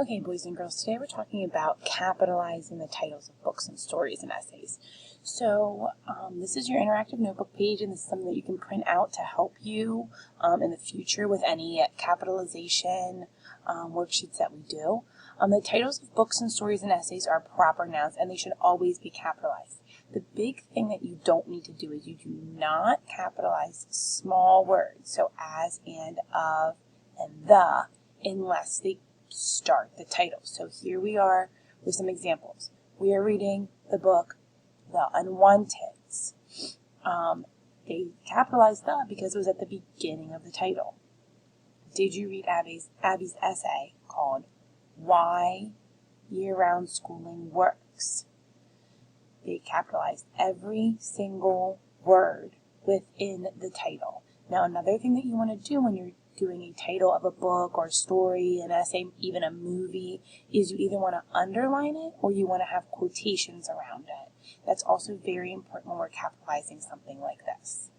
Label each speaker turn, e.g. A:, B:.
A: Okay, boys and girls, today we're talking about capitalizing the titles of books and stories and essays. So this is your interactive notebook page, and this is something that you can print out to help you in the future with any capitalization worksheets that we do. The titles of books and stories and essays are proper nouns, and they should always be capitalized. The big thing that you don't need to do is you do not capitalize small words, so as, and, of, and the, unless they start the title. So here we are with some examples. We are reading the book The Unwanteds. They capitalized the because it was at the beginning of the title. Did you read Abby's essay called Why Year-Round Schooling Works? They capitalized every single word within the title. Now, another thing that you want to do when you're doing a title of a book or story, an essay, even a movie, is you either want to underline it or you want to have quotations around it. That's also very important when we're capitalizing something like this.